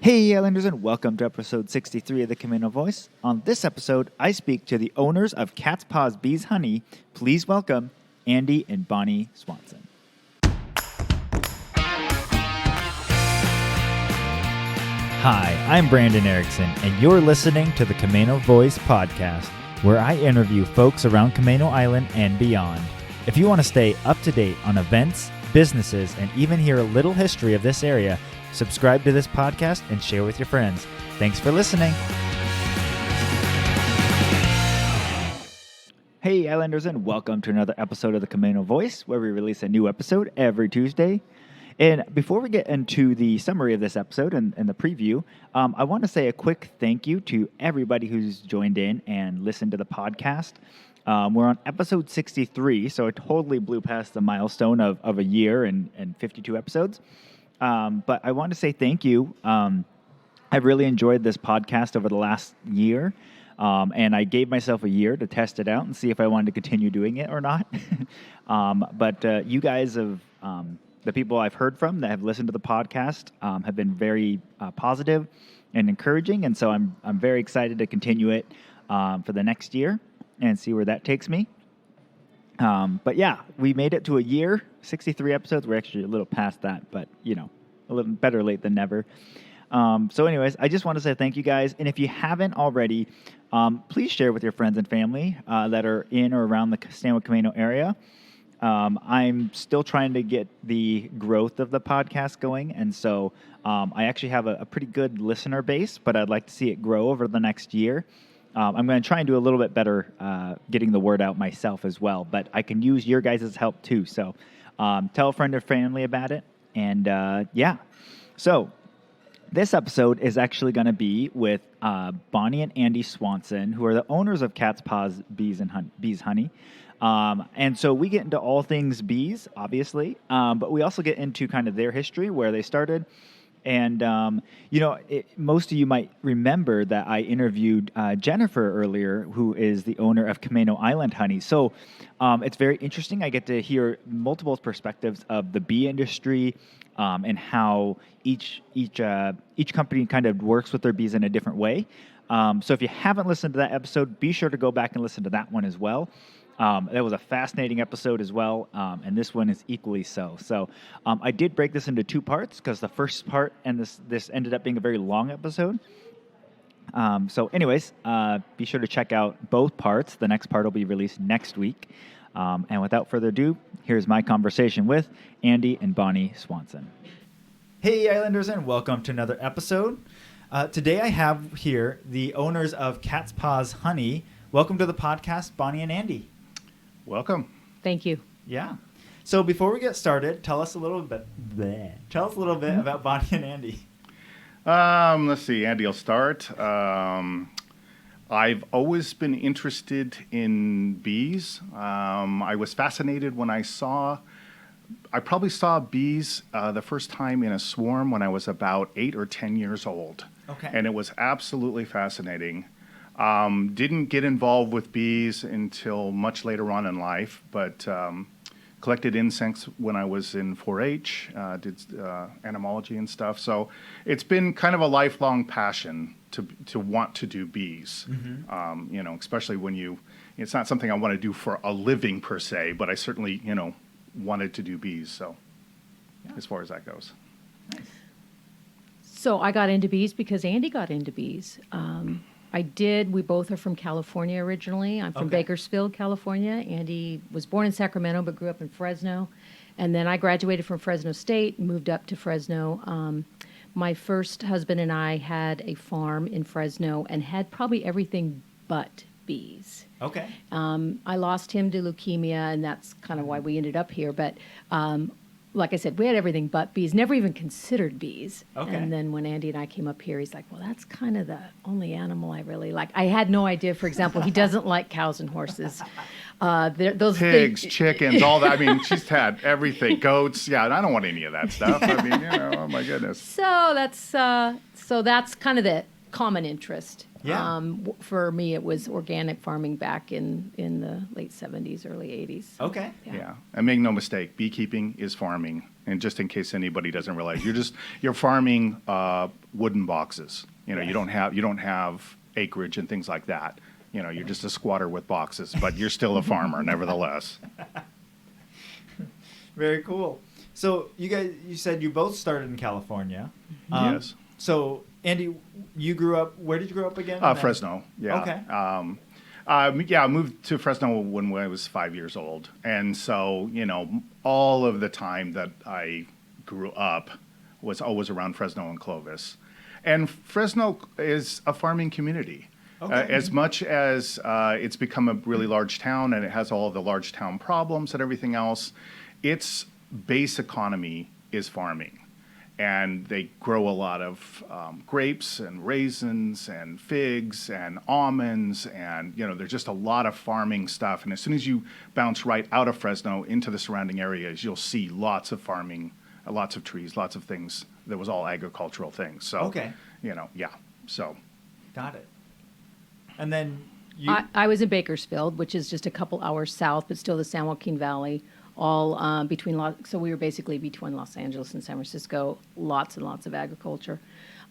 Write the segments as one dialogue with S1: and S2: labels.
S1: Hey, Islanders, and welcome to episode 63 of the Camano Voice. On this episode, I speak to the owners of Paws, Bees, Honey. Please welcome Andy and Bonnie Swanson. Hi, I'm Brandon Erickson, and you're listening to the Camano Voice podcast, where I interview folks around Camano Island and beyond. If you want to stay up to date on events, businesses, and even hear a little history of this area, subscribe to this podcast and share with your friends. Thanks for listening. Hey, Islanders, and welcome to another episode of the Camano Voice, where we release a new episode every Tuesday. And before we get into the summary of this episode and the preview, I want to say a quick thank you to everybody who's joined in and listened to the podcast. We're on episode 63, so it totally blew past the milestone of a year and 52 episodes. But I want to say thank you. I've really enjoyed this podcast over the last year, and I gave myself a year to test it out and see if I wanted to continue doing it or not. But you guys have, the people I've heard from that have listened to the podcast have been very positive and encouraging, and so I'm very excited to continue it for the next year and see where that takes me. But yeah, we made it to a year, 63 episodes. We're actually a little past that, but you know, a little better late than never. So anyways, I just want to say thank you guys. And if you haven't already, please share with your friends and family that are in or around the San Camano area. I'm still trying to get the growth of the podcast going. And so I actually have a pretty good listener base, but I'd like to see it grow over the next year. I'm going to try and do a little bit better getting the word out myself as well, but I can use your guys' help too. So tell a friend or family about it. And yeah, so this episode is actually going to be with Bonnie and Andy Swanson, who are the owners of Paws, Bees, Honey. And so we get into all things bees, obviously, but we also get into kind of their history, where they started. And, you know, most of you might remember that I interviewed Jennifer earlier, who is the owner of Camano Island Honey. So it's very interesting. I get to hear multiple perspectives of the bee industry and how each company kind of works with their bees in a different way. So if you haven't listened to that episode, be sure to go back and listen to that one as well. That was a fascinating episode as well, and this one is equally so. So I did break this into two parts because the first part and this ended up being a very long episode. So anyways, be sure to check out both parts. The next part will be released next week. And without further ado, here's my conversation with Andy and Bonnie Swanson. Hey, Islanders, and welcome to another episode. Today I have here the owners of Paws Honey. Welcome to the podcast, Bonnie and Andy.
S2: Welcome.
S3: Thank you.
S1: Yeah. So before we get started, tell us a little bit about Bonnie and Andy.
S2: Let's see. Andy will start. I've always been interested in bees. I was fascinated when I probably saw bees the first time in a swarm when I was about 8 or 10 years old.
S1: Okay.
S2: And it was absolutely fascinating. Didn't get involved with bees until much later on in life, but collected insects when I was in 4-H, did entomology and stuff. So it's been kind of a lifelong passion to want to do bees. Mm-hmm. You know, especially when it's not something I want to do for a living per se, but I certainly, wanted to do bees. So as far as that goes.
S1: Nice.
S3: So I got into bees because Andy got into bees. I did. We both are from California originally. I'm from Bakersfield, California. Andy was born in Sacramento but grew up in Fresno. And then I graduated from Fresno State, moved up to Fresno. My first husband and I had a farm in Fresno and had probably everything but bees.
S1: Okay.
S3: I lost him to leukemia, and that's kind of why we ended up here. But like I said, we had everything but bees, never even considered bees.
S1: Okay.
S3: And then when Andy and I came up here, he's like, well, that's kind of the only animal I really like. I had no idea, for example, he doesn't like cows and horses. Those
S2: pigs, chickens, all that. I mean, she's had everything, goats. Yeah, and I don't want any of that stuff. I mean, oh my goodness.
S3: So that's kind of the common interest.
S1: Yeah.
S3: For me, it was organic farming back in the late 70s, early 80s.
S1: Okay.
S2: Yeah. And make no mistake, beekeeping is farming. And just in case anybody doesn't realize, you're farming wooden boxes. You know,
S1: Yes.
S2: you don't have acreage and things like that. You know, you're just a squatter with boxes, but you're still a farmer nevertheless.
S1: Very cool. So you said you both started in California.
S2: Yes.
S1: So Andy, where did you grow up again?
S2: Fresno. Yeah.
S1: Okay.
S2: I moved to Fresno when I was 5 years old. And so, you know, all of the time that I grew up was always around Fresno and Clovis. And Fresno is a farming community.
S1: Okay.
S2: As much as it's become a really large town and it has all the large town problems and everything else, its base economy is farming. And they grow a lot of grapes and raisins and figs and almonds, and you know, there's just a lot of farming stuff. And as soon as you bounce right out of Fresno into the surrounding areas, you'll see lots of farming, lots of trees, lots of things. That was all agricultural things. So,
S1: Okay.
S2: you know, yeah. So,
S1: Got it. And then you.
S3: I was in Bakersfield, which is just a couple hours south, but still the San Joaquin Valley, all so we were basically between Los Angeles and San Francisco, lots and lots of agriculture.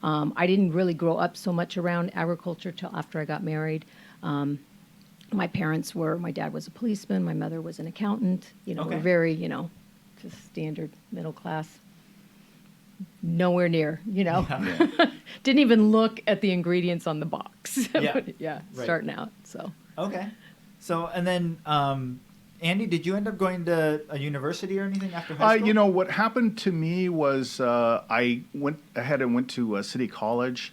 S3: I didn't really grow up so much around agriculture till after I got married. My dad was a policeman, my mother was an accountant, you know,
S1: Okay.
S3: we're very, you know, just standard middle class. Nowhere near, you know.
S1: Yeah.
S3: Didn't even look at the ingredients on the box.
S1: Yeah.
S3: Yeah,
S1: Right.
S3: starting out, so.
S1: Okay. So and then Andy, did you end up going to a university or anything after high school?
S2: you know, what happened to me was I went ahead and went to City College,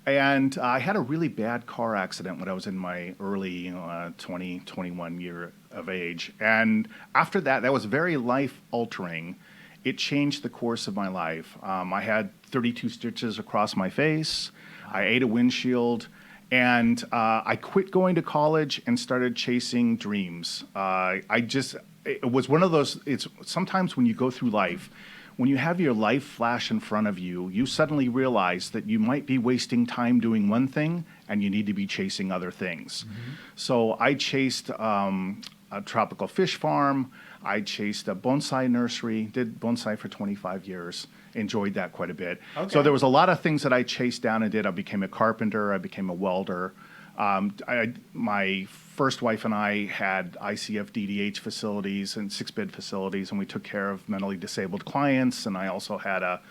S2: and I had a really bad car accident when I was in my early 20, 21 year of age. And after that, that was very life-altering. It changed the course of my life. I had 32 stitches across my face. I ate a windshield. And I quit going to college and started chasing dreams. It was one of those, it's sometimes when you go through life, when you have your life flash in front of you, you suddenly realize that you might be wasting time doing one thing and you need to be chasing other things. Mm-hmm. So I chased a tropical fish farm. I chased a bonsai nursery, did bonsai for 25 years, enjoyed that quite a bit.
S1: Okay.
S2: So there was a lot of things that I chased down and did. I became a carpenter, I became a welder. My first wife and I had ICF DDH facilities and 6-bed facilities, and we took care of mentally disabled clients, and I also had a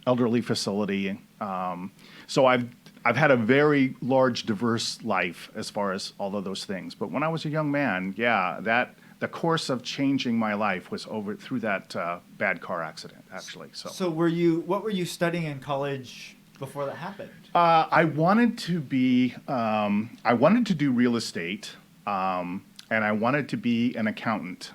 S2: elderly facility. So I've had a very large, diverse life as far as all of those things. But when I was a young man, the course of changing my life was over through that bad car accident, actually.
S1: So what were you studying in college before that happened?
S2: I wanted to do real estate, and I wanted to be an accountant.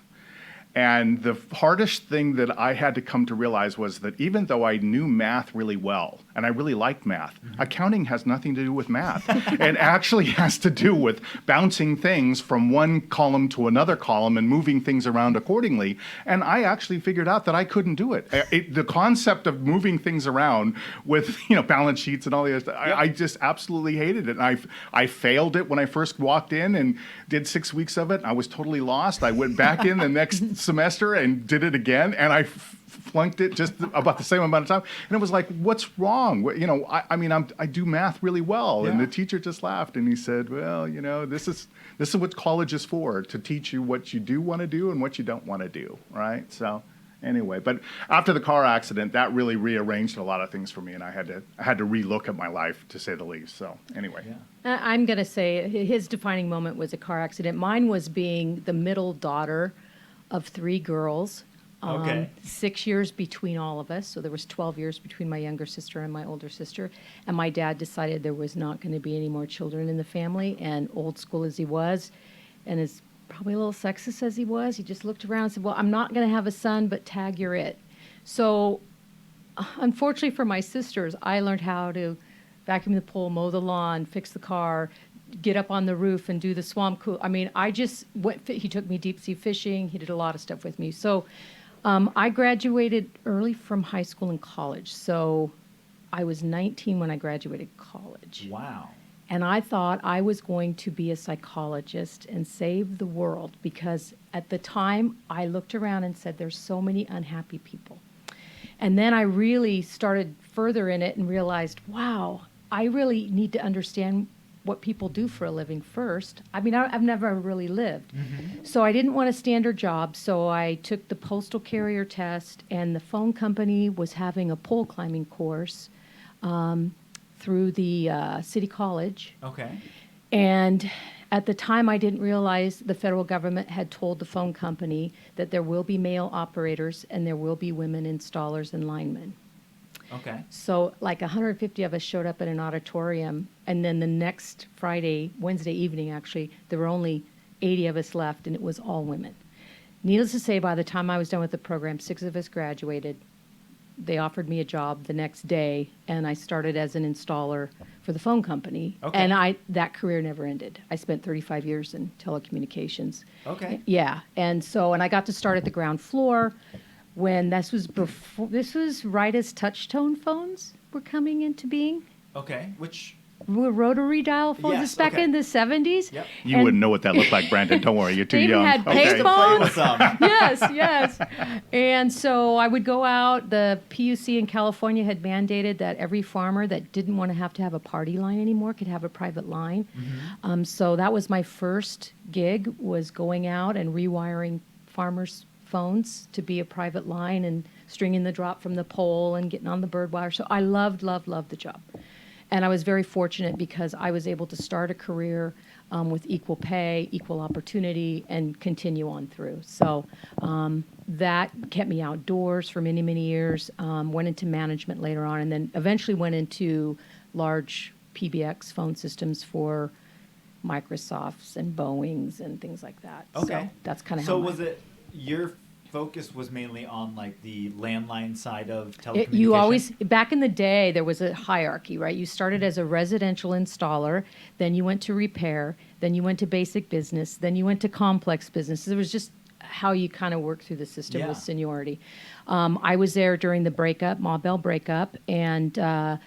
S2: And the hardest thing that I had to come to realize was that even though I knew math really well, and I really liked math, accounting has nothing to do with math. It actually has to do with bouncing things from one column to another column and moving things around accordingly. And I actually figured out that I couldn't do it. The concept of moving things around with balance sheets and all the other stuff, I just absolutely hated it. And I failed it when I first walked in and did 6 weeks of it. I was totally lost. I went back in the next semester and did it again, and I flunked it just about the same amount of time. And it was like, what's wrong? I do math really well.
S1: Yeah.
S2: And the teacher just laughed, and he said, well, this is what college is for, to teach you what you do want to do and what you don't want to do, right? So anyway, but after the car accident, that really rearranged a lot of things for me, and I had to relook at my life, to say the least. So anyway.
S1: Yeah.
S3: I'm going to say his defining moment was a car accident. Mine was being the middle daughter of 3 girls.
S1: Okay.
S3: 6 years between all of us, so there was 12 years between my younger sister and my older sister. And my dad decided there was not going to be any more children in the family. And old school as he was, and as probably a little sexist as he was, he just looked around and said, "Well, I'm not going to have a son, but tag, you're it." So, unfortunately for my sisters, I learned how to vacuum the pool, mow the lawn, fix the car, get up on the roof and do the swamp cool. I mean, I just went, he took me deep sea fishing. He did a lot of stuff with me. So I graduated early from high school and college. So I was 19 when I graduated college.
S1: Wow.
S3: And I thought I was going to be a psychologist and save the world, because at the time I looked around and said, there's so many unhappy people. And then I really started further in it and realized, wow, I really need to understand what people do for a living first. I mean, I've never really lived. So I didn't want a standard job. So I took the postal carrier test, and the phone company was having a pole climbing course through the city college.
S1: Okay.
S3: And at the time, I didn't realize the federal government had told the phone company that there will be male operators and there will be women installers and linemen.
S1: Okay.
S3: So like 150 of us showed up at an auditorium, and then the next Wednesday evening actually, there were only 80 of us left, and it was all women. Needless to say, by the time I was done with the program, 6 of us graduated. They offered me a job the next day, and I started as an installer for the phone company.
S1: Okay.
S3: And that career never ended. I spent 35 years in telecommunications.
S1: Okay.
S3: Yeah, and I got to start at the ground floor when this was right as touch tone phones were coming into being.
S1: Okay. Which?
S3: Rotary dial phones.
S1: Yes,
S3: This back
S1: okay.
S3: in the 70s.
S1: Yep.
S2: You wouldn't know what that looked like, Brandon. Don't worry, you're too
S3: They even
S2: young.
S3: had
S1: I used to play
S3: payphones.
S1: with some.
S3: Yes. And so I would go out. The PUC in California had mandated that every farmer that didn't want to have a party line anymore could have a private line. So that was my first gig, was going out and rewiring farmers' phones to be a private line and stringing the drop from the pole and getting on the bird wire. So I loved the job. And I was very fortunate because I was able to start a career with equal pay, equal opportunity, and continue on through. So that kept me outdoors for many, many years. Went into management later on, and then eventually went into large PBX phone systems for Microsofts and Boeings and things like that.
S1: Okay.
S3: So that's kind of
S1: So
S3: how
S1: was it your focus was mainly on like the landline side of telecommunications?
S3: You always, back in the day, there was a hierarchy, right? You started as a residential installer, then you went to repair, then you went to basic business, then you went to complex business. It was just how you kind of work through the system with seniority. I was there during the breakup, Ma Bell breakup, and I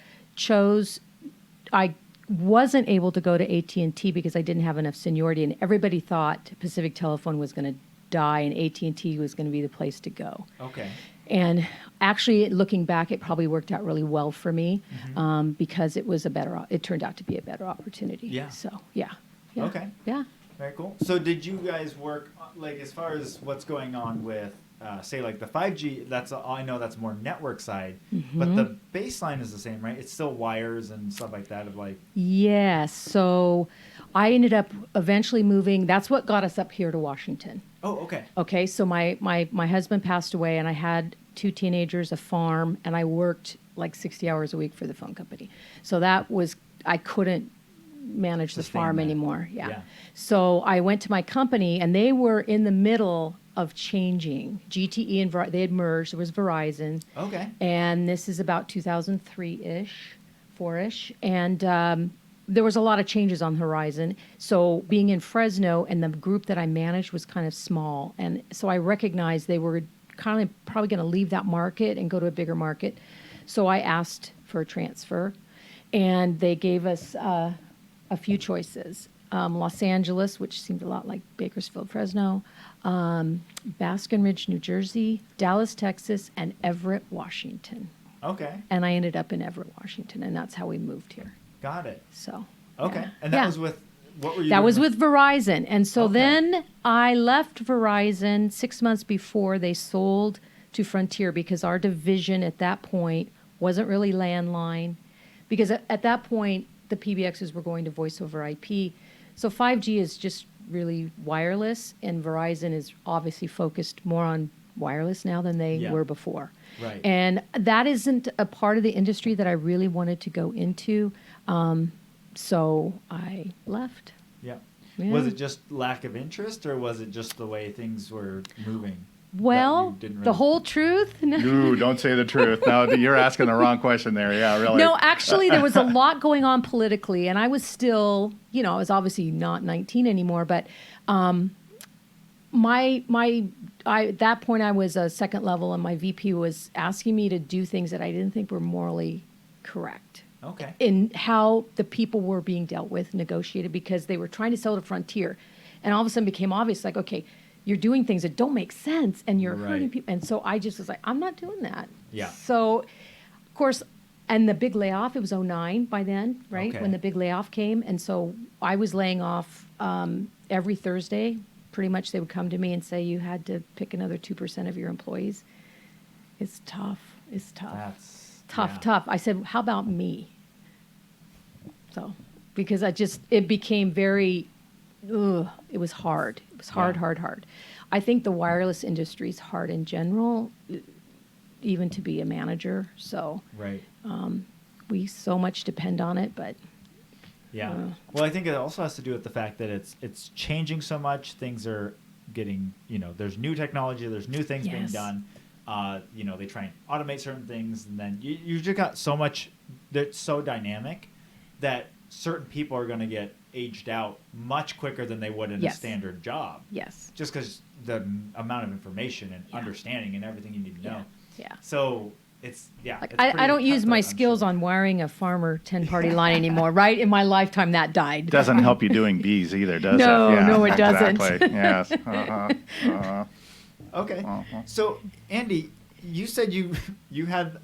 S3: wasn't able to go to AT&T because I didn't have enough seniority, and everybody thought Pacific Telephone was going to die and AT&T was going to be the place to go.
S1: Okay.
S3: And actually, looking back, it probably worked out really well for me because it turned out to be a better opportunity.
S1: Yeah.
S3: So, yeah.
S1: Okay.
S3: Yeah.
S1: Very cool. So did you guys work, like, as far as what's going on with, say, like the 5G, I know that's more network side, but the baseline is the same, right? It's still wires and stuff like that of like...
S3: Yes. So I ended up eventually moving. That's what got us up here to Washington.
S1: Oh, okay.
S3: Okay. So my husband passed away, and I had 2 teenagers, a farm, and I worked like 60 hours a week for the phone company. So I couldn't manage the farm anymore. Yeah. So I went to my company, and they were in the middle of changing. GTE and they had merged. There was Verizon.
S1: Okay.
S3: And this is about 2003-ish, 4-ish. And there was a lot of changes on the horizon. So being in Fresno, and the group that I managed was kind of small. And so I recognized they were kind of probably going to leave that market and go to a bigger market. So I asked for a transfer, and they gave us a few choices. Los Angeles, which seemed a lot like Bakersfield, Fresno, Baskin Ridge, New Jersey, Dallas, Texas, and Everett, Washington.
S1: Okay.
S3: And I ended up in Everett, Washington, and that's how we moved here.
S1: Got it.
S3: So.
S1: Okay.
S3: Yeah.
S1: And that was with, what were you
S3: That
S1: doing
S3: was with Verizon. And so
S1: Okay.
S3: then I left Verizon 6 months before they sold to Frontier, because our division at that point wasn't really landline. Because at that point, the PBXs were going to voice over IP. So 5G is just really wireless, and Verizon is obviously focused more on wireless now than they were before.
S1: Right.
S3: And that isn't a part of the industry that I really wanted to go into. So I left.
S1: Yeah.
S3: Yeah.
S1: Was it just lack of interest, or was it just the way things were moving?
S3: Well, the whole truth? No.
S2: Ooh, don't say the truth. No, you're asking the wrong question there. Yeah, really.
S3: No, actually, there was a lot going on politically, and I was still, I was obviously not 19 anymore, but at that point I was a second level, and my VP was asking me to do things that I didn't think were morally correct.
S1: Okay.
S3: In how the people were being dealt with, negotiated, because they were trying to sell to Frontier. And all of a sudden became obvious, like, okay, you're doing things that don't make sense, and you're hurting people. And so I just was like, I'm not doing that.
S1: Yeah.
S3: So, of course, and the big layoff, it was '09 by then, right?
S1: Okay.
S3: When the big layoff came. And so I was laying off every Thursday. Pretty much they would come to me and say, you had to pick another 2% of your employees. It's tough. It's tough.
S1: That's
S3: Tough. I said, how about me? So, because it became very, it was hard. It was hard,
S1: Yeah.
S3: hard. I think the wireless industry is hard in general, even to be a manager. So
S1: Right.
S3: we so much depend on it, but
S1: Yeah. Well, I think it also has to do with the fact that it's changing so much. Things are getting, there's new technology, there's new things being
S3: Yes.
S1: done. They try and automate certain things, and then you just got so much that's so dynamic that certain people are going to get aged out much quicker than they would in a
S3: Yes.
S1: standard job.
S3: yes.
S1: Just because the amount of information and
S3: Yeah.
S1: understanding and everything you need to know.
S3: Yeah.
S1: So it's
S3: Like,
S1: it's
S3: I
S1: pretty
S3: don't use my
S1: cutthroat, I'm
S3: skills
S1: sure.
S3: on wiring a farmer 10-party line anymore, right? In my lifetime, that died.
S2: Doesn't help you doing bees either, does
S3: No,
S2: it? Yeah,
S3: no, it doesn't.
S2: Exactly. Yes. Uh-huh.
S1: Okay.
S2: Uh-huh.
S1: So, Andy, you said you had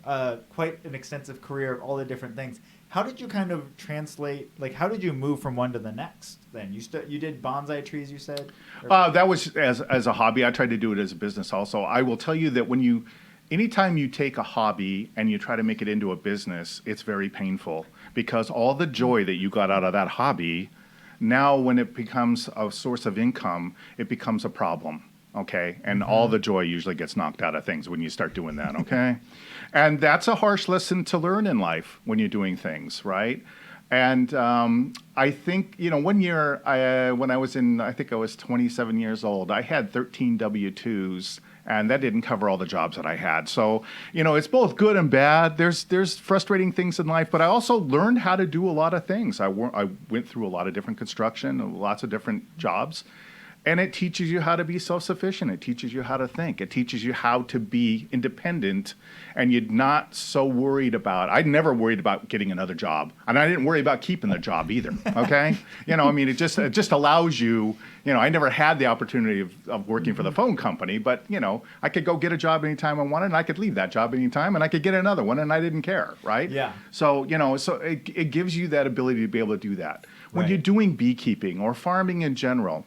S1: quite an extensive career of all the different things. How did you kind of translate? Like, how did you move from one to the next? Then you did bonsai trees. You said.
S2: That was as a hobby. I tried to do it as a business also. I will tell you that anytime you take a hobby and you try to make it into a business, it's very painful because all the joy that you got out of that hobby, now when it becomes a source of income, it becomes a problem. Okay. And all the joy usually gets knocked out of things when you start doing that. Okay. And that's a harsh lesson to learn in life when you're doing things, right? And I think, one year when I think I was 27 years old, I had 13 W-2s, and that didn't cover all the jobs that I had. So, it's both good and bad. There's frustrating things in life, but I also learned how to do a lot of things. I went through a lot of different construction, lots of different jobs. And it teaches you how to be self-sufficient. It teaches you how to think. It teaches you how to be independent. And you're not so worried about, I never worried about getting another job. And I didn't worry about keeping the job either, okay? It just allows you, I never had the opportunity of working for the phone company, but, I could go get a job anytime I wanted, and I could leave that job anytime, and I could get another one, and I didn't care, right?
S1: Yeah.
S2: So, it gives you that ability to be able to do that. When
S1: Right.
S2: you're doing beekeeping or farming in general,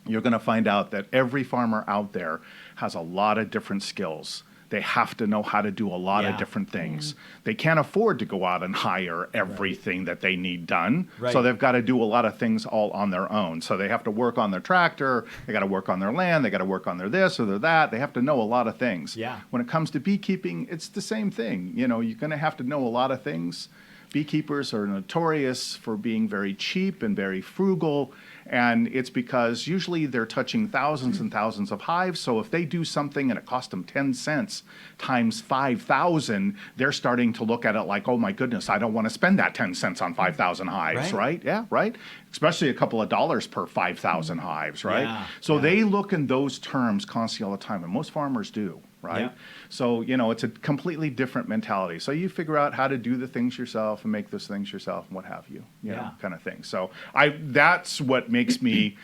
S2: you're going to find out that every farmer out there has a lot of different skills. They have to know how to do a lot
S1: Yeah.
S2: of different things. They can't afford to go out and hire everything that they need done.
S1: Right.
S2: So they've got to do a lot of things all on their own. So they have to work on their tractor. They got to work on their land. They got to work on their this or their that. They have to know a lot of things.
S1: Yeah.
S2: When it comes to beekeeping, it's the same thing. You're going to have to know a lot of things. Beekeepers are notorious for being very cheap and very frugal, and it's because usually they're touching thousands and thousands of hives. So if they do something and it costs them 10 cents times 5,000, they're starting to look at it like, oh my goodness, I don't want to spend that 10 cents on 5,000 hives, right? Yeah, right? Especially a couple of dollars per 5,000 hives, right?
S1: Yeah,
S2: So
S1: yeah.
S2: they look in those terms constantly all the time, and most farmers do. Right?
S1: Yeah.
S2: So, it's a completely different mentality. So you figure out how to do the things yourself and make those things yourself and what have you,
S1: Yeah.
S2: kind of thing. So that's what makes me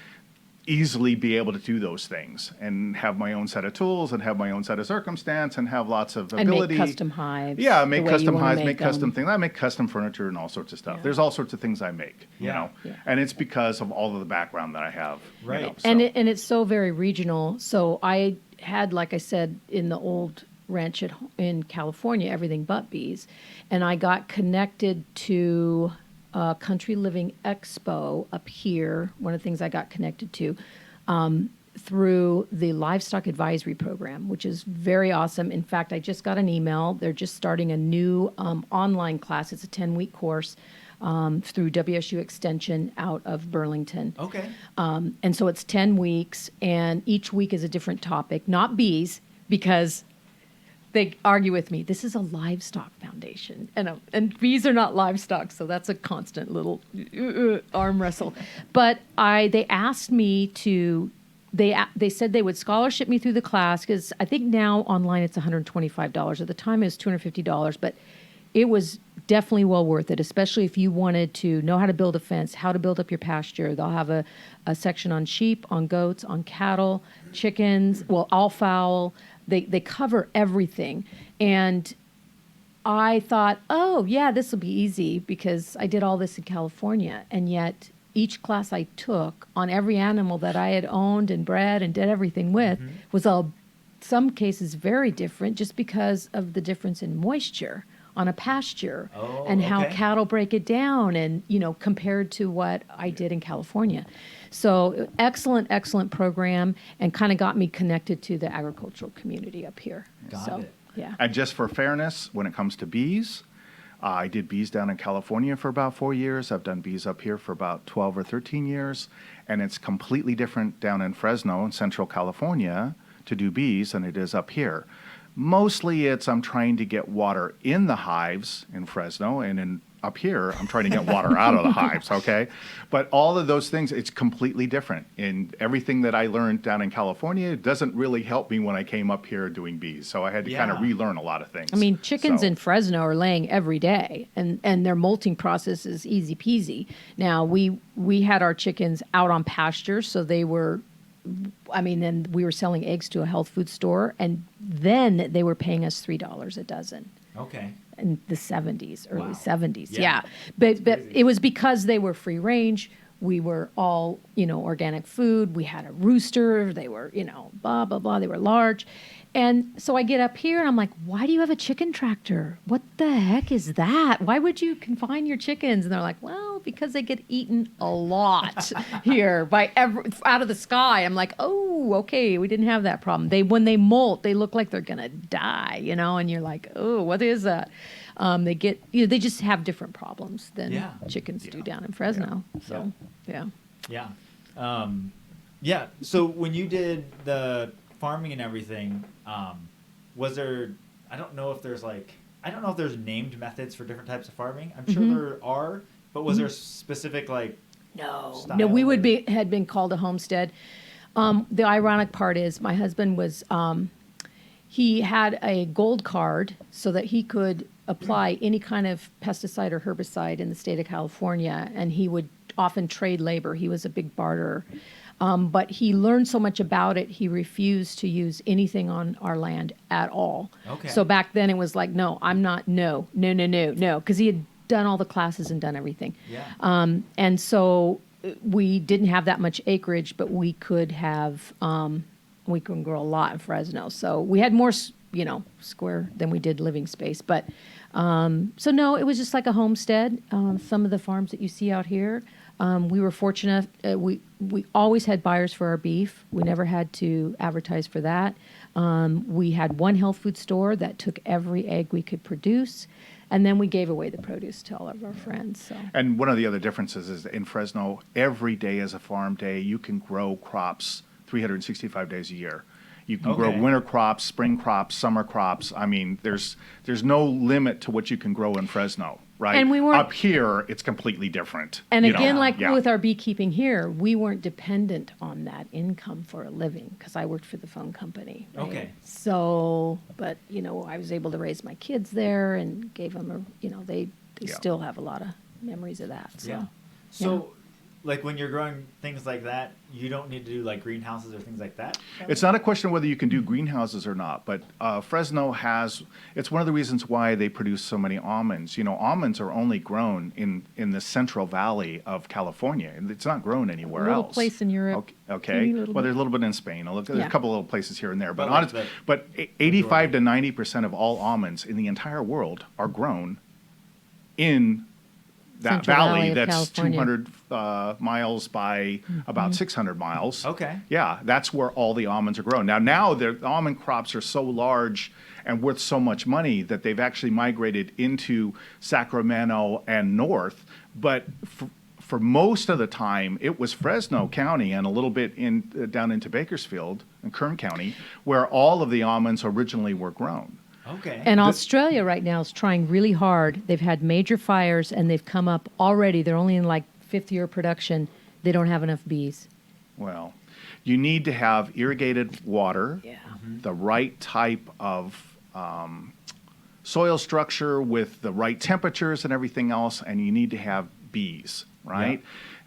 S2: easily be able to do those things and have my own set of tools and have my own set of circumstance and have lots of
S3: And
S2: ability.
S3: make custom hives.
S2: Yeah,
S3: the
S2: make
S3: way you
S2: custom
S3: wanna
S2: hives,
S3: make
S2: make custom
S3: them.
S2: things. I make custom furniture and all sorts of stuff.
S3: Yeah.
S2: There's all sorts of things I make,
S1: Yeah.
S3: Yeah.
S2: and it's because of all of the background that I have.
S1: Right.
S2: So.
S3: And it's so very regional. So I had, like I said, in the old ranch in California, everything but bees, and I got connected to Country Living Expo up here. One of the things I got connected to through the Livestock Advisory Program, which is very awesome. In fact, I just got an email. They're just starting a new online class. It's a 10-week course through WSU Extension out of Burlington.
S1: Okay.
S3: And so it's 10 weeks, and each week is a different topic, not bees, because they argue with me. This is a livestock foundation, and bees are not livestock, so that's a constant little arm wrestle. But they asked me to. They said they would scholarship me through the class, because I think now online it's $125. At the time it was $250, but it was definitely well worth it, especially if you wanted to know how to build a fence, how to build up your pasture. They'll have a section on sheep, on goats, on cattle, chickens, all fowl, they cover everything. And I thought, oh, yeah, this will be easy because I did all this in California. And yet each class I took on every animal that I had owned and bred and did everything with was some cases very different just because of the difference in moisture on a pasture and how cattle break it down and, compared to what I did in California. So excellent program and kind of got me connected to the agricultural community up here.
S1: Got it.
S3: Yeah.
S2: And just for fairness, when it comes to bees, I did bees down in California for about 4 years. I've done bees up here for about 12 or 13 years. And it's completely different down in Fresno in Central California to do bees than it is up here. Mostly I'm trying to get water in the hives in Fresno, and up here, I'm trying to get water out of the hives, okay? But all of those things, it's completely different. And everything that I learned down in California doesn't really help me when I came up here doing bees. So I had to kind of relearn a lot of things.
S3: I mean, chickens in Fresno are laying every day, and their molting process is easy peasy. Now, we had our chickens out on pasture, so they were... then we were selling eggs to a health food store, and then they were paying us $3 a dozen.
S1: Okay.
S3: In the 70s, early 70s.
S1: Yeah.
S3: Yeah. But it was because they were free range. We were all, organic food. We had a rooster. They were, blah, blah, blah. They were large. And so I get up here and I'm like, why do you have a chicken tractor? What the heck is that? Why would you confine your chickens? And they're like, well, because they get eaten a lot here out of the sky. I'm like, oh, okay, we didn't have that problem. When they molt, they look like they're going to die, and you're like, oh, what is that? They get, they just have different problems than chickens do down in Fresno.
S1: Yeah.
S3: So,
S1: Yeah. So when you did the farming and everything, was there, I don't know if there's named methods for different types of farming. I'm sure there are, but was there specific
S3: No, we had been called a homestead. The ironic part is my husband was, he had a gold card so that he could apply any kind of pesticide or herbicide in the state of California, and he would often trade labor. He was a big barterer. But he learned so much about it, he refused to use anything on our land at all.
S1: Okay.
S3: So back then it was like, no, because he had done all the classes and done everything.
S1: Yeah.
S3: And so we didn't have that much acreage, but we could have, we can grow a lot in Fresno. So we had more, square than we did living space. But so no, it was just like a homestead. Some of the farms that you see out here, we were fortunate. We always had buyers for our beef. We never had to advertise for that. We had one health food store that took every egg we could produce, and then we gave away the produce to all of our friends. So.
S2: And one of the other differences is in Fresno, every day is a farm day. You can grow crops 365 days a year. You can grow winter crops, spring crops, summer crops. I mean, there's no limit to what you can grow in Fresno, right?
S3: And we weren't,
S2: up here, it's completely different.
S3: And again, with our beekeeping here, we weren't dependent on that income for a living because I worked for the phone company. Right? Okay. So, but I was able to raise my kids there and gave them they still have a lot of memories of that. So.
S1: Yeah. So. Like when you're growing things like that, you don't need to do greenhouses or things like that?
S2: It's not a question of whether you can do greenhouses or not, but Fresno it's one of the reasons why they produce so many almonds. Almonds are only grown in the Central Valley of California. It's not grown anywhere else.
S3: A little place in Europe.
S2: Okay. Well, there's a little bit in Spain. There's a couple little places here and there. But 85 to 90% of all almonds in the entire world are grown in that
S3: Central
S2: valley that's
S3: California.
S2: 200 miles by about 600 miles.
S1: Okay.
S2: Yeah, that's where all the almonds are grown. Now the almond crops are so large and worth so much money that they've actually migrated into Sacramento and north. But for most of the time, it was Fresno County and a little bit down into Bakersfield and Kern County where all of the almonds originally were grown.
S1: Okay.
S3: And Australia right now is trying really hard. They've had major fires, and they've come up already. They're only in fifth year production. They don't have enough bees.
S2: Well, you need to have irrigated water, the right type of soil structure with the right temperatures and everything else, and you need to have bees, right?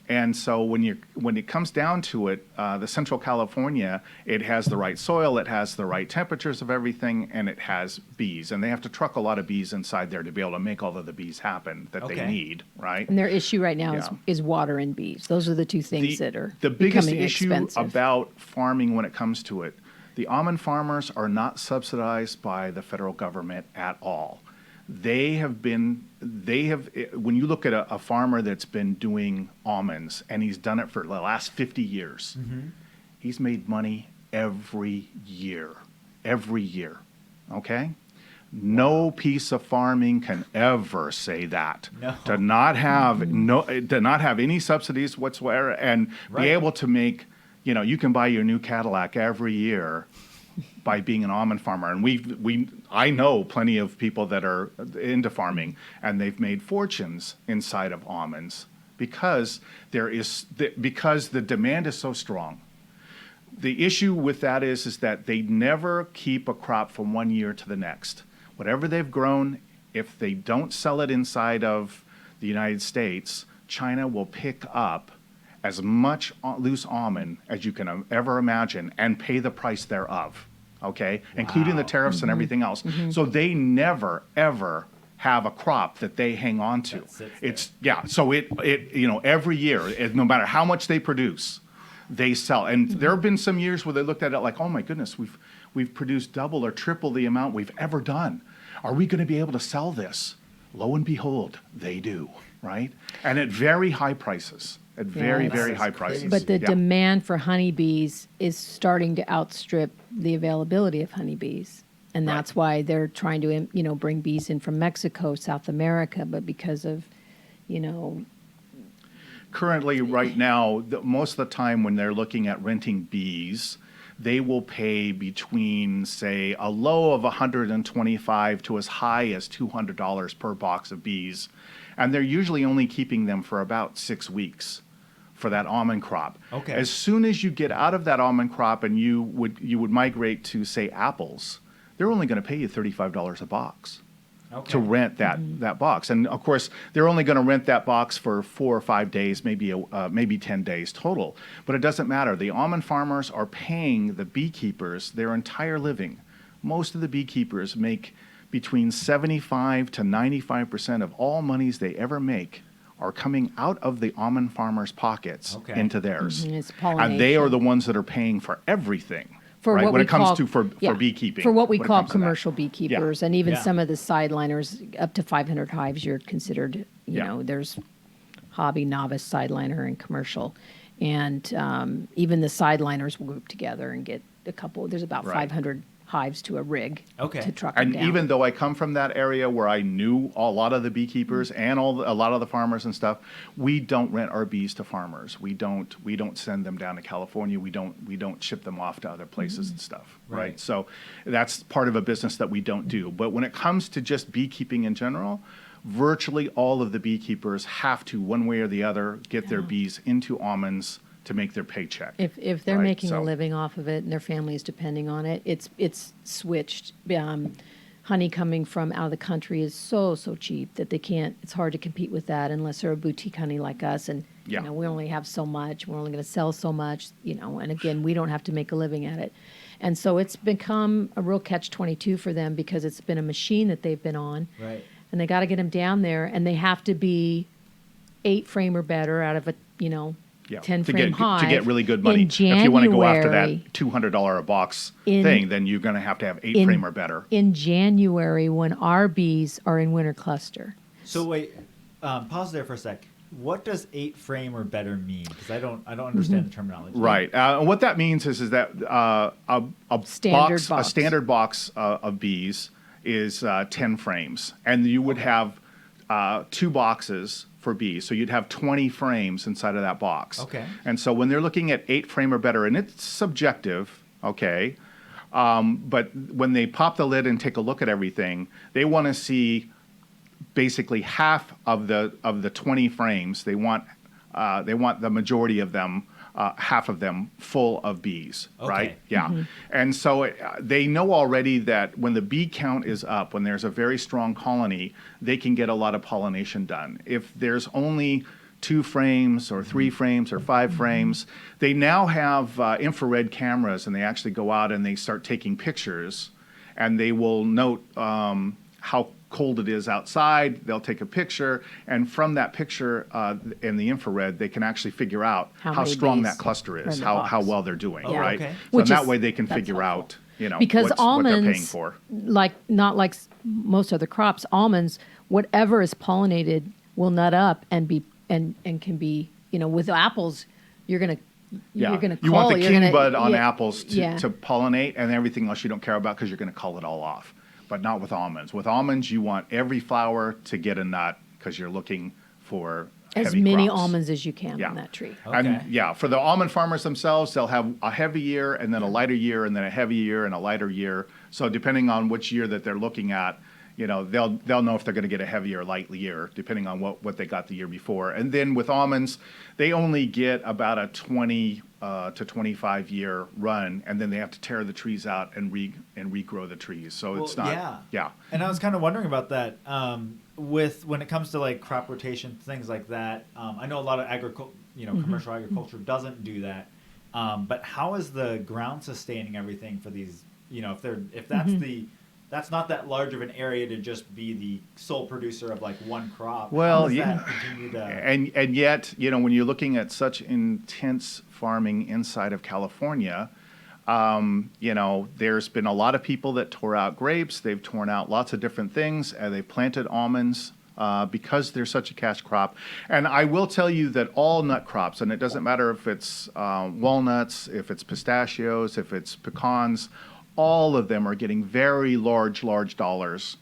S2: Yeah. And so when it comes down to it, the Central California, it has the right soil, it has the right temperatures of everything, and it has bees. And they have to truck a lot of bees inside there to be able to make all of the bees happen that they need, right?
S3: And their issue right now
S2: Yeah.
S3: is water and bees. Those are the two things that are
S2: the biggest
S3: becoming
S2: issue
S3: expensive.
S2: about farming when it comes to it. The almond farmers are not subsidized by the federal government at all. When you look at a farmer that's been doing almonds and he's done it for the last 50 years, he's made money every year, okay? No piece of farming can ever say that.
S1: No.
S2: To not have any subsidies whatsoever and be able to make, you can buy your new Cadillac every year by being an almond farmer. And I know plenty of people that are into farming, and they've made fortunes inside of almonds because because the demand is so strong. The issue with that is that they never keep a crop from one year to the next. Whatever they've grown, if they don't sell it inside of the United States, China will pick up as much loose almond as you can ever imagine and pay the price thereof, okay? Including the tariffs and everything else. So they never, ever have a crop that they hang on to. So it every year, no matter how much they produce, they sell. And there have been some years where they looked at it like, oh my goodness, we've produced double or triple the amount we've ever done. Are we going to be able to sell this? Lo and behold, they do, right? And at very high prices. At very, very high prices.
S3: But the demand for honeybees is starting to outstrip the availability of honeybees. And that's why they're trying to, bring bees in from Mexico, South America, but because of,
S2: Currently, right now, most of the time when they're looking at renting bees, they will pay between, say, a low of $125 to as high as $200 per box of bees. And they're usually only keeping them for about 6 weeks for that almond crop.
S1: Okay.
S2: As soon as you get out of that almond crop and you would migrate to, say, apples, they're only going to pay you $35 a box to rent that box. And of course, they're only going to rent that box for 4 or 5 days, maybe 10 days total. But it doesn't matter. The almond farmers are paying the beekeepers their entire living. Most of the beekeepers make between 75 to 95% of all monies they ever make are coming out of the almond farmers' pockets into theirs.
S3: It's
S2: and they are the ones that are paying for everything.
S3: For
S2: right?
S3: what
S2: When
S3: we
S2: it comes
S3: call,
S2: to for beekeeping.
S3: For what we
S2: when it
S3: call
S2: comes to that.
S3: commercial beekeepers, and even
S1: Yeah.
S3: some of the sideliners, up to 500 hives, you're considered, there's hobby, novice, sideliner, and commercial. And even the sideliners will group together and get a couple, there's about 500 hives to a rig to truck them
S2: And
S3: down.
S2: even though I come from that area where I knew a lot of the beekeepers and a lot of the farmers and stuff, we don't rent our bees to farmers. We don't send them down to California. We don't ship them off to other places and stuff. Right. So that's part of a business that we don't do. But when it comes to just beekeeping in general, virtually all of the beekeepers have to, one way or the other, get their bees into almonds to make their paycheck.
S3: If they're
S2: right?
S3: making a living off of it and their family is depending on it, it's switched. Honey coming from out of the country is so cheap that they can't. It's hard to compete with that unless they're a boutique honey like us, and we only have so much. We're only going to sell so much, And again, we don't have to make a living at it, and so it's become a real catch-22 for them because it's been a machine that they've been on,
S1: Right.
S3: and they got to get them down there, and they have to be 8 frame or better out of a 10 frame hive
S2: to get really good money.
S3: in January,
S2: if you want to go after that $200 a box thing, then you're going to have 8 frame or better.
S3: in January when our bees are in winter cluster.
S1: So wait, pause there for a sec. What does 8 frame or better mean? Because I don't understand the terminology.
S2: Right. What that means is that a standard box of bees is 10 frames, and you would have 2 boxes for bees. So you'd have 20 frames inside of that box.
S1: Okay.
S2: And so when they're looking at 8 frame or better, and it's subjective, okay, but when they pop the lid and take a look at everything, they want to see basically half of the 20 frames. They want the majority of them, half of them, full of bees, right? Yeah. And so they know already that when the bee count is up, when there's a very strong colony, they can get a lot of pollination done. If there's only 2 frames or 3 frames or 5 frames. They now have infrared cameras, and they actually go out and they start taking pictures, and they will note how cold it is outside. They'll take a picture, and from that picture in the infrared, they can actually figure out how strong that cluster is, how well they're doing, right?
S1: Okay.
S2: So in that way, they can figure out,
S3: because
S2: what they're paying
S3: almonds,
S2: for.
S3: not like most other crops, almonds, whatever is pollinated will nut up and can be, with apples, you're gonna
S2: You want the king bud on apples to pollinate, and everything else you don't care about because you're going to cull it all off. But not with almonds. With almonds, you want every flower to get a nut because you're looking for
S3: as
S2: heavy
S3: many
S2: crops.
S3: almonds as you can on that tree.
S1: Okay.
S2: And for the almond farmers themselves, they'll have a heavy year and then a lighter year and then a heavy year and a lighter year. So depending on which year that they're looking at, they'll know if they're going to get a heavy or light year, depending on what they got the year before. And then with almonds, they only get about a 20 to 25 year run, and then they have to tear the trees out and regrow the trees. So it's not. Yeah.
S1: And I was kind of wondering about that. When it comes to like crop rotation, things like that. I know a lot of commercial agriculture doesn't do that. But how is the ground sustaining everything for these? If that's that's not that large of an area to just be the sole producer of like one crop.
S2: Well,
S1: that continue to...
S2: and yet, when you're looking at such intense farming inside of California, there's been a lot of people that tore out grapes. They've torn out lots of different things, and they've planted almonds because they're such a cash crop. And I will tell you that all nut crops, and it doesn't matter if it's walnuts, if it's pistachios, if it's pecans, all of them are getting very large dollars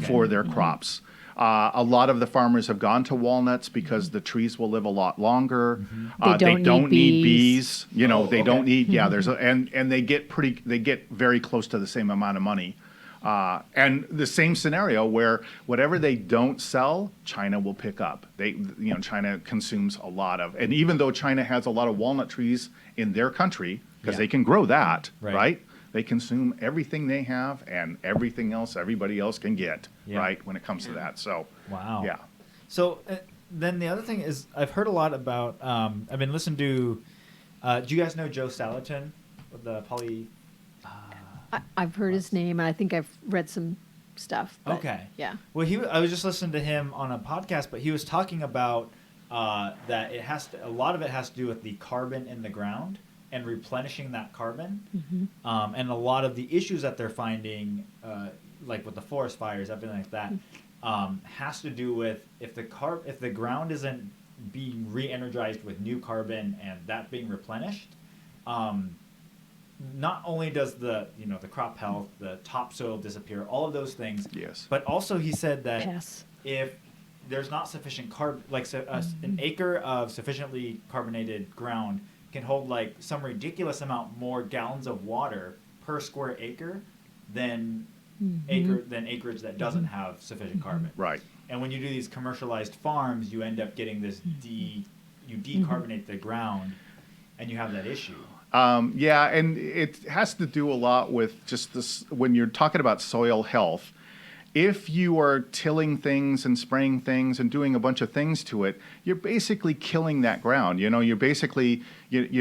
S2: for their crops. A lot of the farmers have gone to walnuts because the trees will live a lot longer.
S3: They don't need
S2: bees. They don't need. And they get very close to the same amount of money. And the same scenario where whatever they don't sell, China will pick up. China consumes a lot of, and even though China has a lot of walnut trees in their country because they can grow that, right? They consume everything they have and everything else everybody else can get, right, when it comes to that. So,
S1: wow.
S2: Yeah.
S1: So then the other thing is I've heard a lot about, I've been listening to, do you guys know Joe Salatin with the poly?
S3: I've heard his name, and I think I've read some stuff.
S1: Okay.
S3: Yeah.
S1: Well, I was just listening to him on a podcast, but he was talking about that a lot of it has to do with the carbon in the ground and replenishing that carbon. And a lot of the issues that they're finding, like with the forest fires, everything like that, has to do with if the ground isn't being re-energized with new carbon and that being replenished, not only does the crop health, the topsoil disappear, all of those things.
S2: Yes.
S1: But also he said that
S3: Yes.
S1: if there's not sufficient carbon, an acre of sufficiently carbonated ground can hold like some ridiculous amount more gallons of water per square acre than acreage that doesn't have sufficient carbon.
S2: Right.
S1: And when you do these commercialized farms, you end up getting this you decarbonate the ground, and you have that issue.
S2: And it has to do a lot with just this when you're talking about soil health. If you are tilling things and spraying things and doing a bunch of things to it, you're basically killing that ground. You're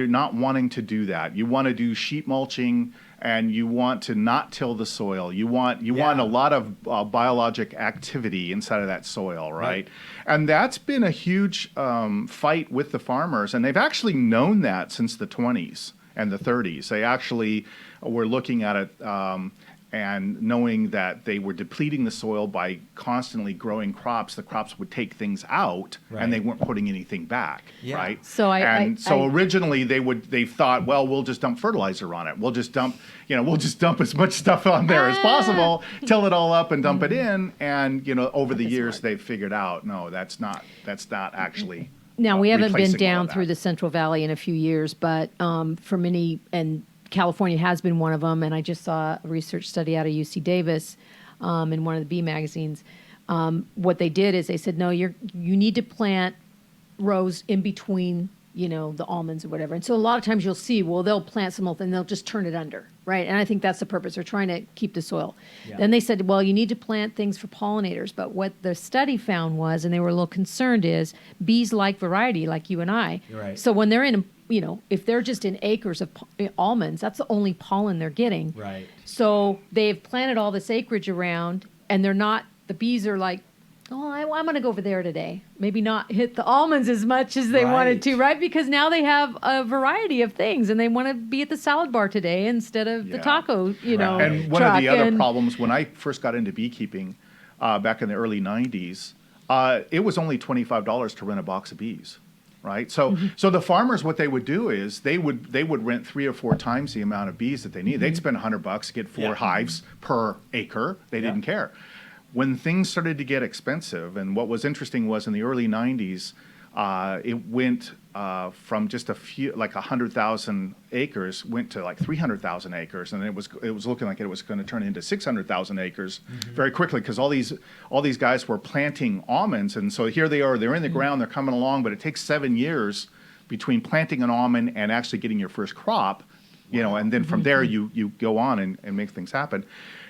S2: not wanting to do that. You want to do sheet mulching, and you want to not till the soil. You want a lot of biologic activity inside of that soil, right? And that's been a huge fight with the farmers, and they've actually known that since the 20s and the 30s. They actually were looking at it and knowing that they were depleting the soil by constantly growing crops. The crops would take things out, and they weren't putting anything back, right?
S3: So
S2: originally they thought, well, we'll just dump fertilizer on it. We'll just dump as much stuff on there as possible, till it all up and dump it in. And over the years they've figured out, no, that's not actually.
S3: Now, we haven't been
S2: replacing all
S3: down
S2: of
S3: through
S2: that.
S3: the Central Valley in a few years, but for many, and California has been one of them, and I just saw a research study out of UC Davis in one of the bee magazines. What they did is they said, no, you need to plant rows in between the almonds or whatever. And so a lot of times you'll see, well, they'll plant some and they'll just turn it under, right? And I think that's the purpose. They're trying to keep the soil.
S1: Yeah.
S3: Then they said, well, you need to plant things for pollinators. But what the study found was, and they were a little concerned, is bees like variety, like you and I.
S1: Right.
S3: So when they're in, if they're just in acres of almonds, that's the only pollen they're getting.
S1: Right.
S3: So they've planted all this acreage around, and the bees are like, oh, I'm going to go over there today. Maybe not hit the almonds as much as they wanted to, right? Because now they have a variety of things, and they want to be at the salad bar today instead of the taco,
S2: And one of the other problems when I first got into beekeeping back in the early 90s, it was only $25 to rent a box of bees. Right, so the farmers, what they would do is they would rent 3 or 4 times the amount of bees that they need. They'd spend $100 to get 4 hives per acre. They didn't care. When things started to get expensive, and what was interesting was in the early 90s, it went from just a few, like 100,000 acres, went to like 300,000 acres, and it was looking like it was going to turn into 600,000 acres very quickly because all these guys were planting almonds, and so here they are, they're in the ground, they're coming along, but it takes 7 years between planting an almond and actually getting your first crop, and then from there you go on and make things happen.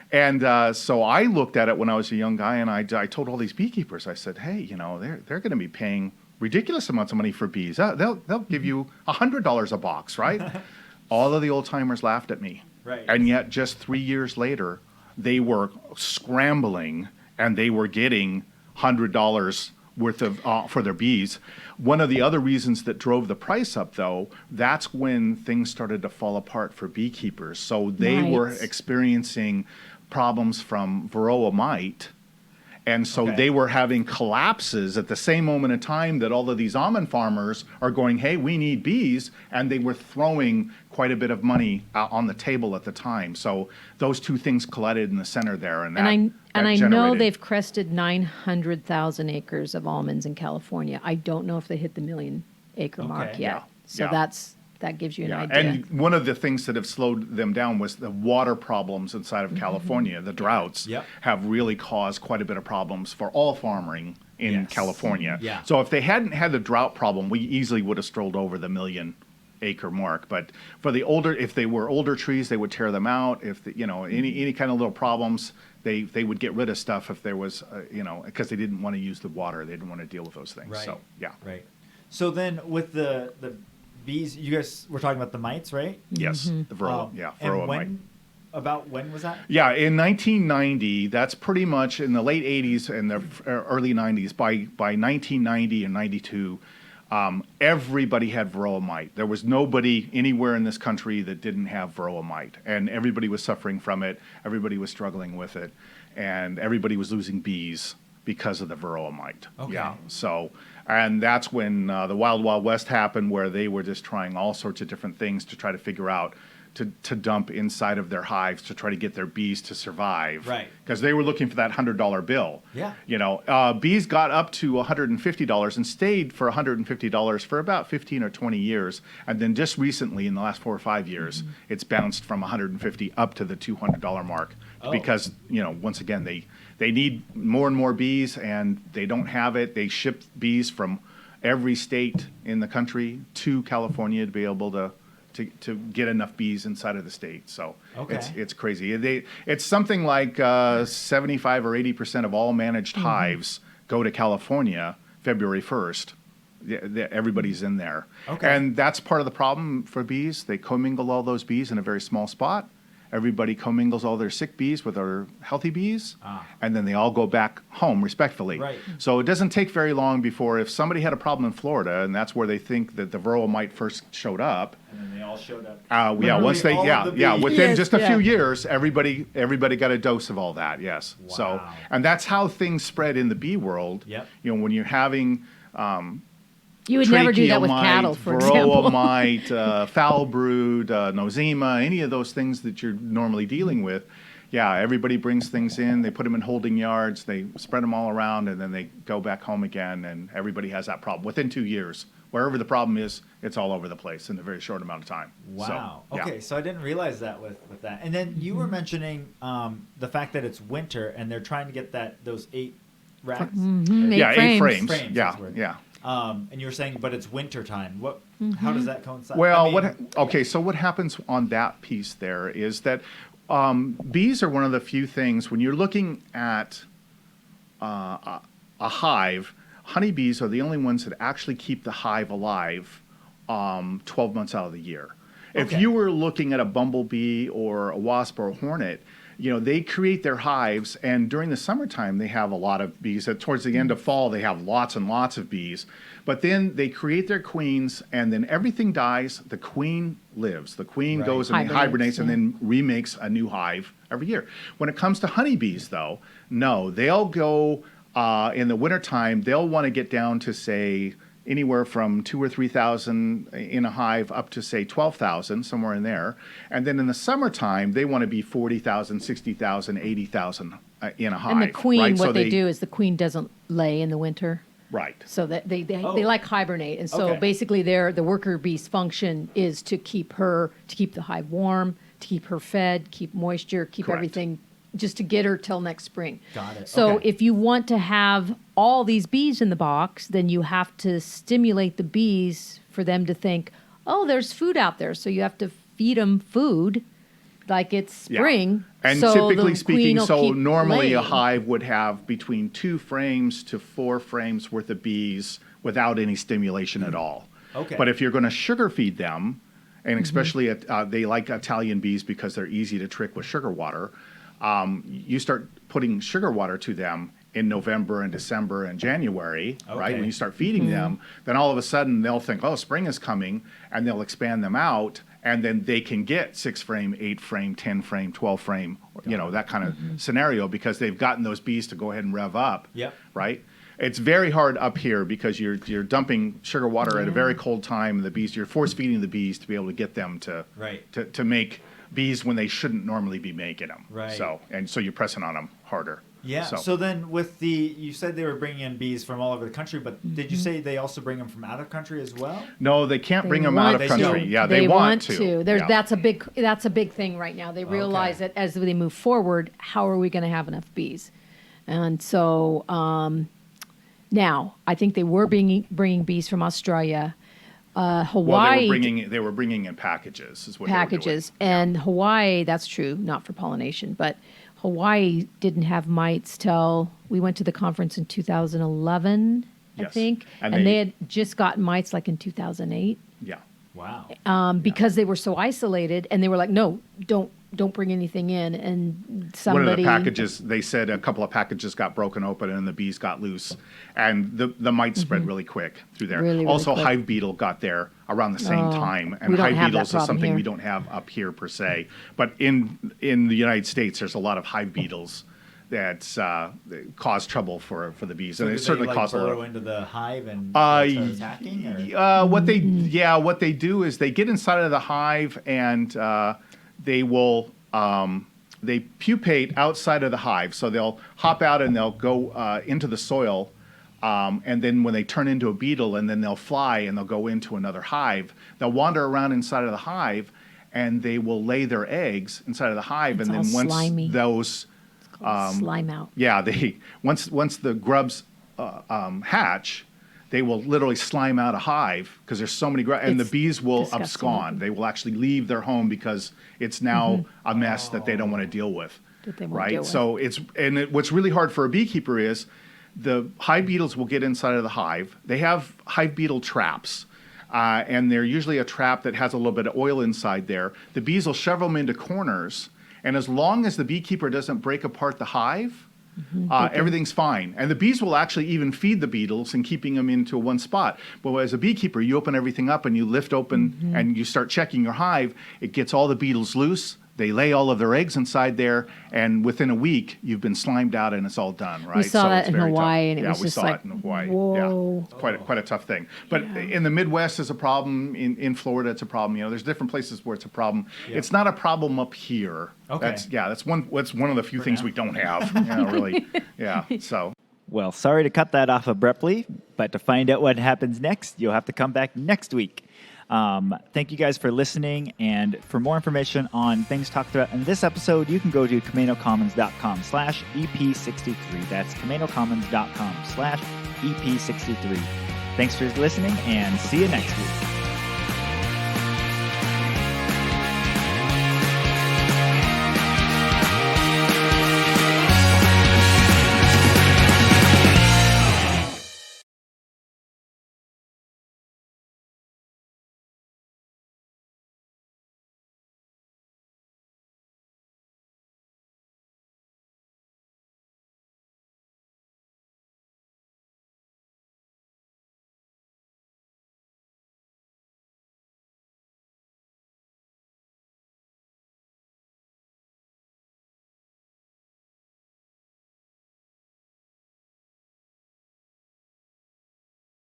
S2: And so I looked at it when I was a young guy, and I told all these beekeepers, I said, hey, they're going to be paying ridiculous amounts of money for bees. They'll give you $100 a box, right? All of the old timers laughed at me.
S1: Right.
S2: And yet just 3 years later, they were scrambling, and they were getting $100 worth of for their bees. One of the other reasons that drove the price up, though, that's when things started to fall apart for beekeepers. So they were experiencing problems from varroa mite, and so they were having collapses at the same moment in time that all of these almond farmers are going, hey, we need bees, and they were throwing quite a bit of money on the table at the time. So those two things collided in the center there, and
S3: I know they've crested 900,000 acres of almonds in California. I don't know if they hit the 1 million acre mark yet.
S2: Yeah.
S3: So that gives you an idea.
S2: And one of the things that have slowed them down was the water problems inside of California. The droughts have really caused quite a bit of problems for all farming in California.
S1: Yeah.
S2: So if they hadn't had the drought problem, we easily would have strolled over the 1 million acre mark. But for the if they were older trees, they would tear them out. If any kind of little problems, they would get rid of stuff if there was because they didn't want to use the water, they didn't want to deal with those things.
S1: Right.
S2: So
S1: Right. So then with the bees, you guys were talking about the mites, right?
S2: yes, the varroa, varroa mite.
S1: About when was that?
S2: Yeah, in 1990, that's pretty much in the late 80s and the early 90s. By 1990 and 92, everybody had varroa mite. There was nobody anywhere in this country that didn't have varroa mite, and everybody was suffering from it. Everybody was struggling with it, and everybody was losing bees because of the varroa mite.
S1: Okay.
S2: Yeah. So, and that's when the Wild Wild West happened, where they were just trying all sorts of different things to try to figure out to dump inside of their hives to try to get their bees to survive.
S1: Right.
S2: Because they were looking for that $100 bill.
S1: Yeah.
S2: Bees got up to $150 and stayed for $150 for about 15 or 20 years. And then just recently, in the last 4 or 5 years, it's bounced from $150 up to the $200 mark. Because, once again, they need more and more bees, and they don't have it. They ship bees from every state in the country to California to be able to get enough bees inside of the state. So it's crazy. It's something like 75 or 80% of all managed hives go to California February 1st. Everybody's in there.
S1: Okay.
S2: And that's part of the problem for bees. They commingle all those bees in a very small spot. Everybody commingles all their sick bees with our healthy bees, and then they all go back home respectfully.
S1: Right.
S2: So it doesn't take very long before, if somebody had a problem in Florida, and that's where they think that the varroa mite first showed up.
S1: And then they all showed up.
S2: Once they, within
S3: Yes,
S2: just a few years, everybody got a dose of all that. Yes.
S1: Wow.
S2: So, and that's how things spread in the bee world.
S1: Yep.
S2: When you're having
S3: You would never do that with cattle, for example.
S2: Varroa mite, foul brood, nosema, any of those things that you're normally dealing with. Yeah, everybody brings things in, they put them in holding yards, they spread them all around, and then they go back home again, and everybody has that problem. Within 2 years, wherever the problem is, it's all over the place in a very short amount of time.
S1: Wow.
S2: So,
S1: Okay, so I didn't realize that with that. And then you were mentioning the fact that it's winter, and they're trying to get those 8 racks.
S3: Mm-hmm.
S2: Yeah, 8 frames.
S1: Frames,
S2: Yeah,
S1: that's the word.
S2: yeah.
S1: And you were saying, but it's winter time. How does that coincide?
S2: Well, so what happens on that piece there is that bees are one of the few things, when you're looking at a hive, honeybees are the only ones that actually keep the hive alive 12 months out of the year. If you were looking at a bumblebee or a wasp or a hornet, they create their hives, and during the summertime, they have a lot of bees. Towards the end of fall, they have lots and lots of bees. But then they create their queens, and then everything dies. The queen lives. The queen goes and hibernates and then remakes a new hive every year. When it comes to honeybees, though, no. They'll go in the wintertime, they'll want to get down to, say, anywhere from 2,000 or 3,000 in a hive up to, say, 12,000, somewhere in there. And then in the summertime, they want to be 40,000, 60,000, 80,000 in a hive.
S3: And the queen,
S2: right?
S3: what they do is the queen doesn't lay in the winter.
S2: Right.
S3: So that they like hibernate. And so basically the worker bee's function is to keep the hive warm, to keep her fed, keep moisture, keep everything, just to get her till next spring.
S1: Got it.
S3: So if you want to have all these bees in the box, then you have to stimulate the bees for them to think, oh, there's food out there. So you have to feed them food like it's spring.
S2: Yeah. And
S3: so
S2: typically
S3: the
S2: speaking, so normally a
S3: laying.
S2: hive would have between 2 frames to 4 frames worth of bees without any stimulation at all.
S1: Okay.
S2: But if you're going to sugar feed them, and especially they like Italian bees because they're easy to trick with sugar water, you start putting sugar water to them in November and December and January, right? When you start feeding them, then all of a sudden they'll think, oh, spring is coming, and they'll expand them out, and then they can get 6 frame, 8 frame, 10 frame, 12 frame, that kind of scenario, because they've gotten those bees to go ahead and rev up, right? It's very hard up here because you're dumping sugar water at a very cold time, and the bees, you're force feeding the bees to be able to get them to make bees when they shouldn't normally be making them.
S1: Right.
S2: So you're pressing on them harder.
S1: Yeah. So then you said they were bringing in bees from all over the country, but did you say they also bring them from out of country as well?
S2: No, they can't bring them out of country. Yeah, they want to.
S3: That's a big thing right now. They realize that as they move forward, how are we going to have enough bees? And so now I think they were bringing bees from Australia. Hawaii.
S2: Well, they were bringing in packages. Is what
S3: packages,
S2: they were doing.
S3: And Hawaii. That's true, not for pollination, but Hawaii didn't have mites till we went to the conference in 2011, I think, and they had just gotten mites like in 2008.
S2: Yeah.
S1: Wow.
S3: Because they were so isolated, and they were like, no, don't bring anything in. And somebody,
S2: one of the packages, they said a couple of packages got broken open and the bees got loose, and the mites spread really quick through there.
S3: Really
S2: also,
S3: quick.
S2: hive beetle got there around the same time, and hive beetles is something we don't have up here per se. But in the United States, there's a lot of hive beetles that cause trouble for the bees, and it certainly cause a lot.
S1: Into the hive and start attacking.
S2: What they do is they get inside of the hive, and they will they pupate outside of the hive. So they'll hop out and they'll go into the soil, and then when they turn into a beetle, and then they'll fly and they'll go into another hive. They'll wander around inside of the hive, and they will lay their eggs inside of the hive,
S3: It's
S2: and then
S3: all
S2: once
S3: slimy.
S2: those
S3: slime out.
S2: Yeah, once the grubs hatch, they will literally slime out a hive because there's so many grubs, and the bees will
S3: disgusting.
S2: abscond. They will actually leave their home because it's now a mess that they don't want to deal with.
S3: That they won't
S2: right?
S3: deal with.
S2: So what's really hard for a beekeeper is the hive beetles will get inside of the hive. They have hive beetle traps. And they're usually a trap that has a little bit of oil inside there. The bees will shove them into corners, and as long as the beekeeper doesn't break apart the hive, everything's fine. And the bees will actually even feed the beetles and keeping them into one spot. But as a beekeeper, you open everything up and you lift open and you start checking your hive. It gets all the beetles loose. They lay all of their eggs inside there, and within a week, you've been slimed out, and it's all done, right?
S3: We saw that
S2: it's
S3: in
S2: very
S3: Hawaii,
S2: tough.
S3: and it was just
S2: we saw
S3: like,
S2: it in Hawaii.
S3: whoa.
S2: Yeah, it's quite a tough thing. But in the Midwest, it's a problem. In Florida, it's a problem. There's different places where it's a problem. Yeah. It's not a problem up here.
S1: Okay.
S2: That's one of the few things we don't have. Really. Yeah. So.
S1: Well, sorry to cut that off abruptly, but to find out what happens next, you'll have to come back next week. Thank you guys for listening, and for more information on things talked about in this episode, you can go to camanocommons.com/EP63. That's camanocommons.com/EP63. Thanks for listening, and see you next week.